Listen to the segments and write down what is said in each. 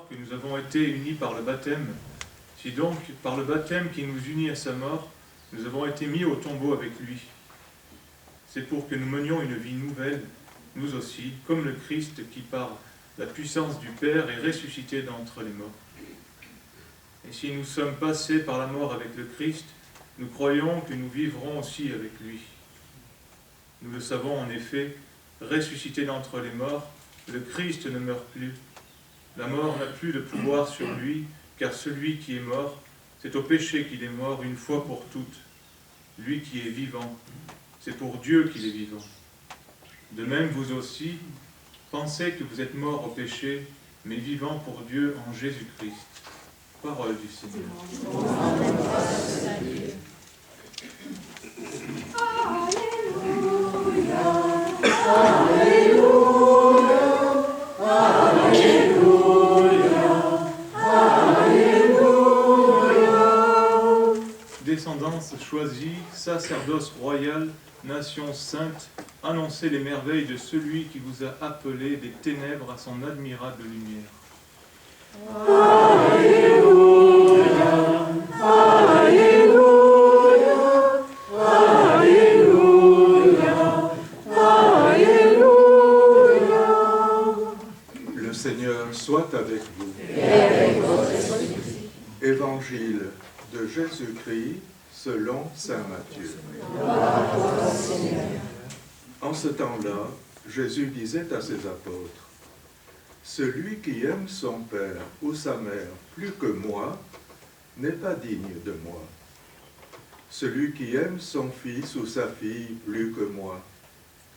savoir que nous avons été unis par le baptême. Si donc, par le baptême qui nous unit à sa mort, nous avons été mis au tombeau avec lui, c'est pour que nous menions une vie nouvelle, nous aussi, comme le Christ qui, par la puissance du Père, est ressuscité d'entre les morts. Et si nous sommes passés par la mort avec le Christ, nous croyons que nous vivrons aussi avec lui. Nous le savons en effet, ressuscité d'entre les morts, le Christ ne meurt plus. La mort n'a plus de pouvoir sur lui, car celui qui est mort, c'est au péché qu'il est mort une fois pour toutes. Lui qui est vivant, c'est pour Dieu qu'il est vivant. De même, vous aussi, pensez que vous êtes morts au péché, mais vivants pour Dieu en Jésus-Christ. Parole du Seigneur. Descendance choisie, sacerdoce royal, nation sainte, annoncez les merveilles de celui qui vous a appelé des ténèbres à son admirable lumière. Alléluia, Alléluia, Alléluia, Alléluia. Le Seigneur soit avec vous. Et avec votre esprit. Évangile de Jésus-Christ selon saint Matthieu. En ce temps-là, Jésus disait à ses apôtres, « Celui qui aime son père ou sa mère plus que moi n'est pas digne de moi. Celui qui aime son fils ou sa fille plus que moi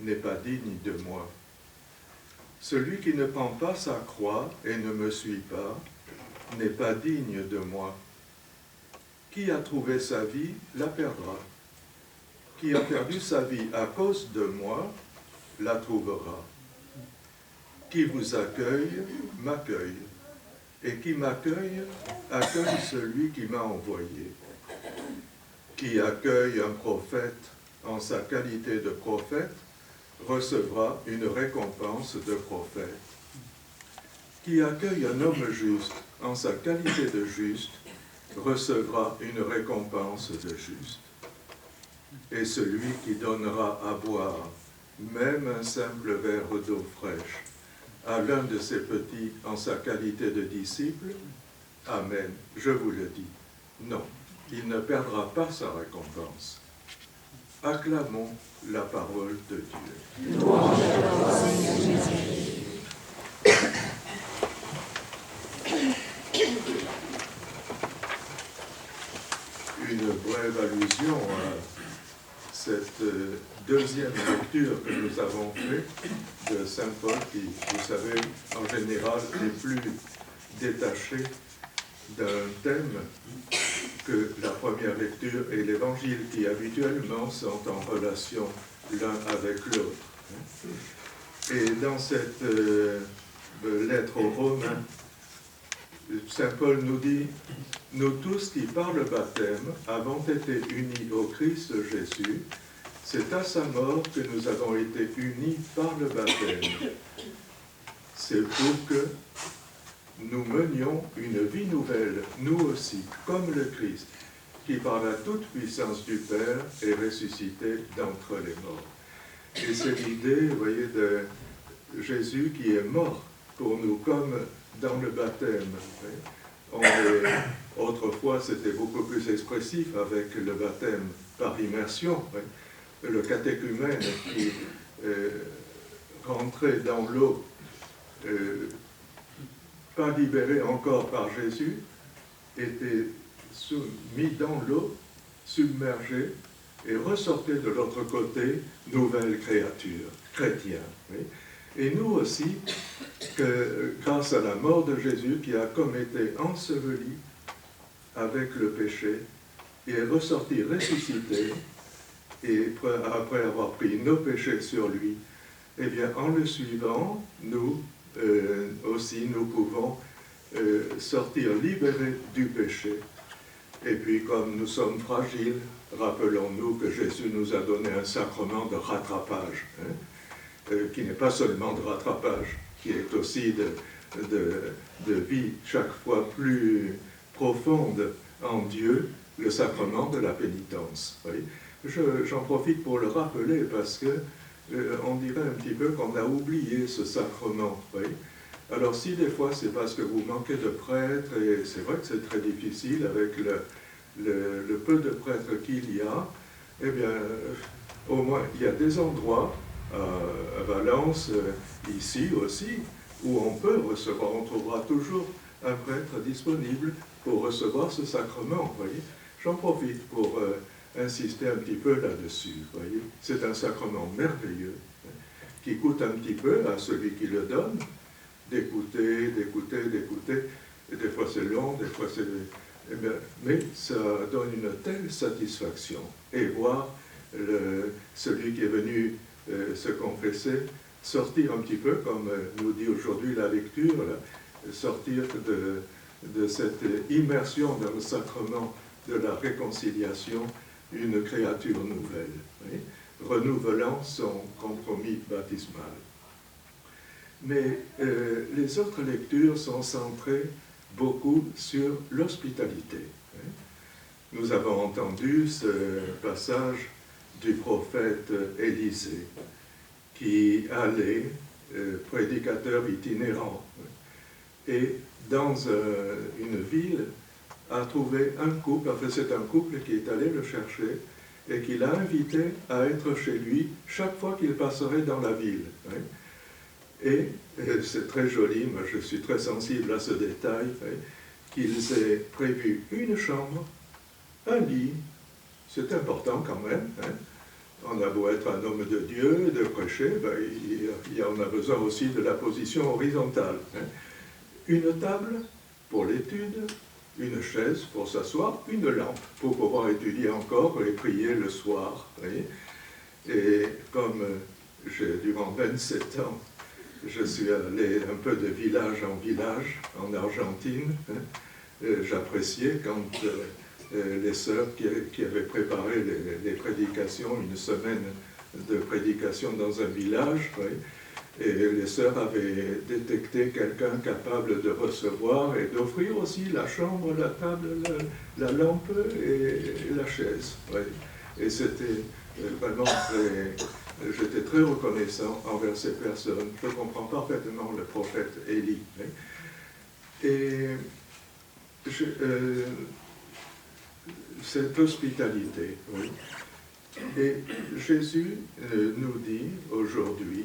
n'est pas digne de moi. Celui qui ne prend pas sa croix et ne me suit pas n'est pas digne de moi. Qui a trouvé sa vie la perdra. Qui a perdu sa vie à cause de moi la trouvera. Qui vous accueille, m'accueille. Et qui m'accueille, accueille celui qui m'a envoyé. Qui accueille un prophète en sa qualité de prophète, recevra une récompense de prophète. Qui accueille un homme juste en sa qualité de juste, recevra une récompense de juste. Et celui qui donnera à boire, même un simple verre d'eau fraîche, à l'un de ses petits en sa qualité de disciple, amen, je vous le dis, non, il ne perdra pas sa récompense. Acclamons la parole de Dieu. Louange à toi, Seigneur Jésus. Une brève allusion à cette deuxième lecture que nous avons faite de Saint Paul, qui, vous savez, en général est plus détaché d'un thème que la première lecture et l'Évangile, qui habituellement sont en relation l'un avec l'autre. Et dans cette lettre aux Romains, Saint Paul nous dit « Nous tous qui par le baptême avons été unis au Christ Jésus, c'est à sa mort que nous avons été unis par le baptême. C'est pour que nous menions une vie nouvelle, nous aussi, comme le Christ, qui par la toute-puissance du Père est ressuscité d'entre les morts. » Et c'est l'idée, vous voyez, de Jésus qui est mort pour nous, comme dans le baptême. Autrefois, c'était beaucoup plus expressif avec le baptême par immersion. Le catéchumène qui rentrait dans l'eau, pas libéré encore par Jésus, était mis dans l'eau, submergé, et ressortait de l'autre côté, nouvelle créature, chrétien. Oui. Et nous aussi, que, grâce à la mort de Jésus, qui a comme été enseveli avec le péché, et est ressorti ressuscité, et après avoir pris nos péchés sur lui, eh bien, en le suivant, nous aussi, nous pouvons sortir libérés du péché. Et puis, comme nous sommes fragiles, rappelons-nous que Jésus nous a donné un sacrement de rattrapage, qui n'est pas seulement de rattrapage, qui est aussi de vie chaque fois plus profonde en Dieu, le sacrement de la pénitence. Oui. J'en profite pour le rappeler parce que on dirait un petit peu qu'on a oublié ce sacrement. Oui. Alors si des fois c'est parce que vous manquez de prêtres, et c'est vrai que c'est très difficile avec le peu de prêtres qu'il y a, eh bien, au moins il y a des endroits, à Valence, ici aussi, où on peut recevoir, on trouvera toujours un prêtre disponible pour recevoir ce sacrement. Voyez. J'en profite pour insister un petit peu là-dessus. C'est un sacrement merveilleux, hein, qui coûte un petit peu à celui qui le donne, d'écouter. Et des fois c'est long, des fois c'est... Eh bien, mais ça donne une telle satisfaction. Et voir celui qui est venu se confesser sortir un petit peu, comme nous dit aujourd'hui la lecture, là, sortir de cette immersion dans le sacrement de la réconciliation, une créature nouvelle, oui, renouvelant son compromis baptismal. Mais les autres lectures sont centrées beaucoup sur l'hospitalité. Oui. Nous avons entendu ce passage du prophète Élisée, qui allait, prédicateur itinérant, et dans une ville, a trouvé un couple, enfin c'est un couple qui est allé le chercher, et qui l'a invité à être chez lui chaque fois qu'il passerait dans la ville. Oui. Et c'est très joli, moi je suis très sensible à ce détail, oui, qu'ils aient prévu une chambre, un lit, c'est important quand même, hein. On a beau être un homme de Dieu, de prêcher, ben, on a besoin aussi de la position horizontale. Hein. Une table pour l'étude, une chaise pour s'asseoir, une lampe pour pouvoir étudier encore et prier le soir. Oui. Et comme durant 27 ans, je suis allé un peu de village en village en Argentine, hein, j'appréciais quand... les sœurs qui avaient préparé les prédications, une semaine de prédication dans un village, oui, et les sœurs avaient détecté quelqu'un capable de recevoir et d'offrir aussi la chambre, la table, la lampe et la chaise. Oui. Et c'était vraiment très... J'étais très reconnaissant envers ces personnes. Je comprends parfaitement le prophète Élie. Oui. Et cette hospitalité, oui. Et Jésus nous dit aujourd'hui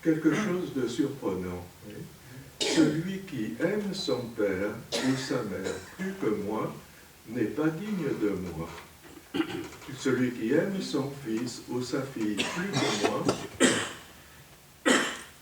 quelque chose de surprenant. Oui. Celui qui aime son père ou sa mère plus que moi n'est pas digne de moi. Celui qui aime son fils ou sa fille plus que moi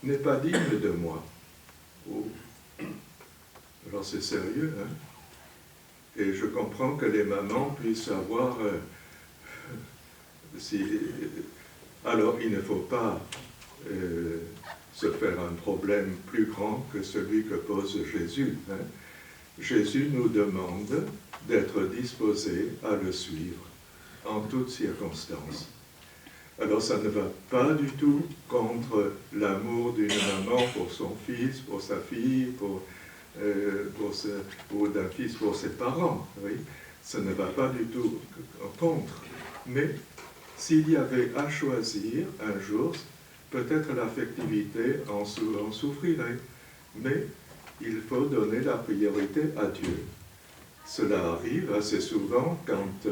n'est pas digne de moi. Oh. Alors c'est sérieux, hein? Et je comprends que les mamans puissent avoir... alors, il ne faut pas se faire un problème plus grand que celui que pose Jésus. Hein. Jésus nous demande d'être disposés à le suivre en toutes circonstances. Alors, ça ne va pas du tout contre l'amour d'une maman pour son fils, pour sa fille, ou d'un fils pour ses parents, oui. Ça ne va pas du tout contre. Mais s'il y avait à choisir un jour, peut-être l'affectivité en souffrirait. Mais il faut donner la priorité à Dieu. Cela arrive assez souvent quand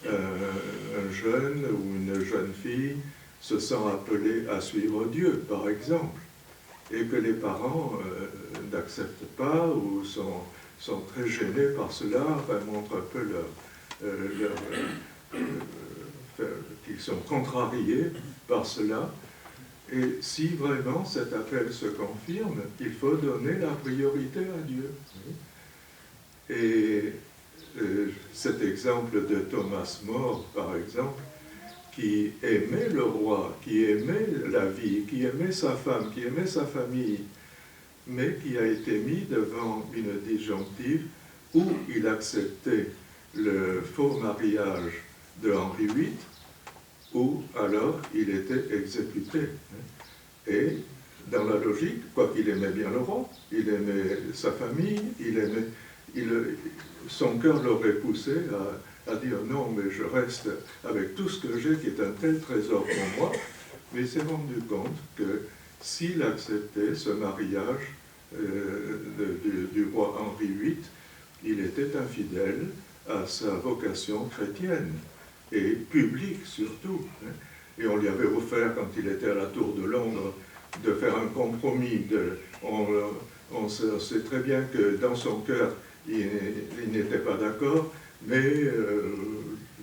un jeune ou une jeune fille se sent appelé à suivre Dieu, par exemple, et que les parents n'acceptent pas ou sont très gênés par cela, enfin, montrent un peu qu'ils sont contrariés par cela. Et si vraiment cet appel se confirme, il faut donner la priorité à Dieu. Et cet exemple de Thomas More, par exemple, qui aimait le roi, qui aimait la vie, qui aimait sa femme, qui aimait sa famille, mais qui a été mis devant une disjonctive où il acceptait le faux mariage de Henri VIII, où alors il était exécuté. Et dans la logique, quoiqu'il aimait bien le roi, il aimait sa famille, son cœur l'aurait poussé à dire non, mais je reste avec tout ce que j'ai qui est un tel trésor pour moi, mais il s'est rendu compte que s'il acceptait ce mariage du roi Henri VIII, il était infidèle à sa vocation chrétienne, et publique surtout. Et on lui avait offert, quand il était à la Tour de Londres, de faire un compromis. On sait très bien que dans son cœur, il n'était pas d'accord, mais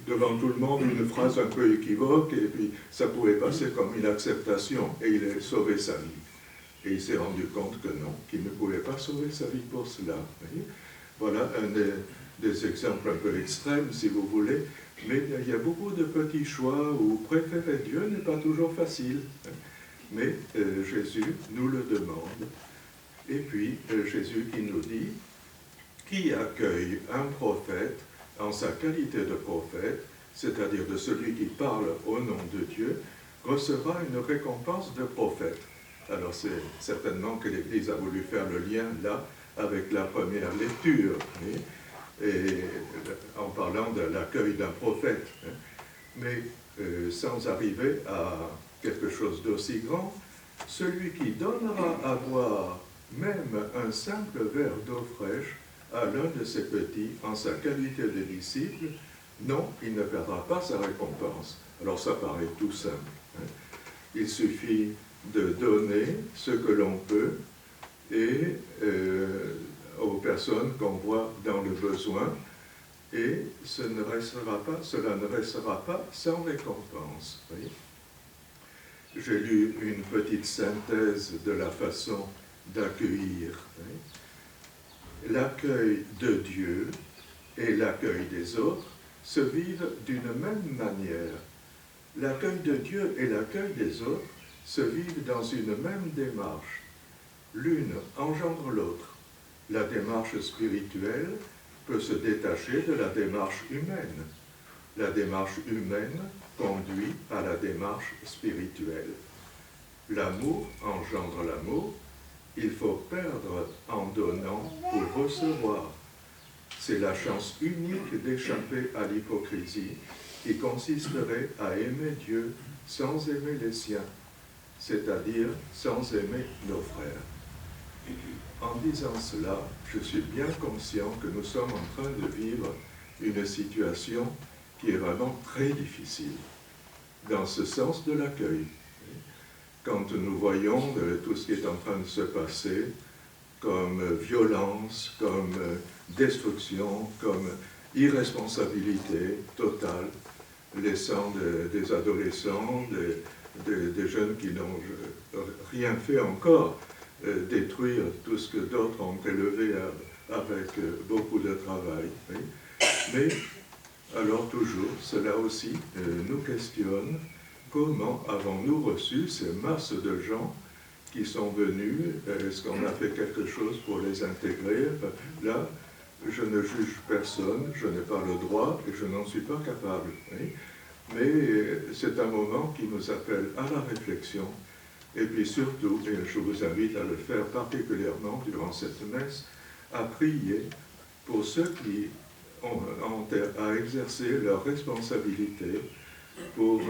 devant tout le monde, une phrase un peu équivoque, et puis ça pouvait passer comme une acceptation, et il a sauvé sa vie. Et il s'est rendu compte que non, qu'il ne pouvait pas sauver sa vie pour cela. Voilà un des exemples un peu extrêmes, si vous voulez, mais il y a beaucoup de petits choix où préférer Dieu n'est pas toujours facile. Mais Jésus nous le demande. Et puis Jésus qui nous dit, qui accueille un prophète en sa qualité de prophète, c'est-à-dire de celui qui parle au nom de Dieu, recevra une récompense de prophète. Alors c'est certainement que l'Église a voulu faire le lien là avec la première lecture, et en parlant de l'accueil d'un prophète. Mais sans arriver à quelque chose d'aussi grand, celui qui donnera à boire même un simple verre d'eau fraîche à l'un de ses petits en sa qualité de disciple, non, il ne perdra pas sa récompense. Alors ça paraît tout simple. Il suffit de donner ce que l'on peut et aux personnes qu'on voit dans le besoin, et cela ne restera pas sans récompense. Oui. J'ai lu une petite synthèse de la façon d'accueillir. Oui. L'accueil de Dieu et l'accueil des autres se vivent d'une même manière. L'accueil de Dieu et l'accueil des autres se vivent dans une même démarche. L'une engendre l'autre. La démarche spirituelle peut se détacher de la démarche humaine. La démarche humaine conduit à la démarche spirituelle. L'amour engendre l'amour. Il faut perdre en donnant pour recevoir. C'est la chance unique d'échapper à l'hypocrisie qui consisterait à aimer Dieu sans aimer les siens, c'est-à-dire sans aimer nos frères. En disant cela, je suis bien conscient que nous sommes en train de vivre une situation qui est vraiment très difficile, dans ce sens de l'accueil. Quand nous voyons tout ce qui est en train de se passer, comme violence, comme destruction, comme irresponsabilité totale, laissant des adolescents, des jeunes qui n'ont rien fait encore, détruire tout ce que d'autres ont élevé avec beaucoup de travail. Oui. Mais alors toujours, cela aussi nous questionne, comment avons-nous reçu ces masses de gens qui sont venus? Est-ce qu'on a fait quelque chose pour les intégrer? Là, je ne juge personne, je n'ai pas le droit et je n'en suis pas capable. Oui. Mais c'est un moment qui nous appelle à la réflexion. Et puis surtout, et je vous invite à le faire particulièrement durant cette messe, à prier pour ceux qui ont à exercer leurs responsabilités, pour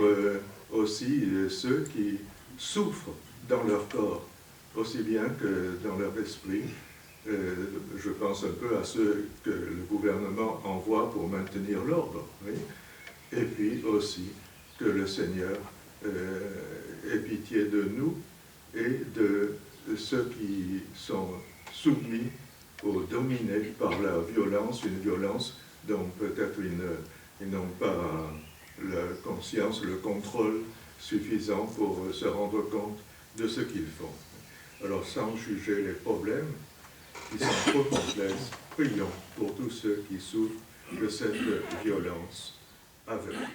aussi ceux qui souffrent dans leur corps, aussi bien que dans leur esprit. Je pense un peu à ceux que le gouvernement envoie pour maintenir l'ordre. Oui. Et puis aussi que le Seigneur ait pitié de nous et de ceux qui sont soumis ou dominés par la violence, une violence dont peut-être ils n'ont pas la conscience, le contrôle suffisant pour se rendre compte de ce qu'ils font. Alors sans juger les problèmes qui sont trop complexes, prions pour tous ceux qui souffrent de cette violence aveugle.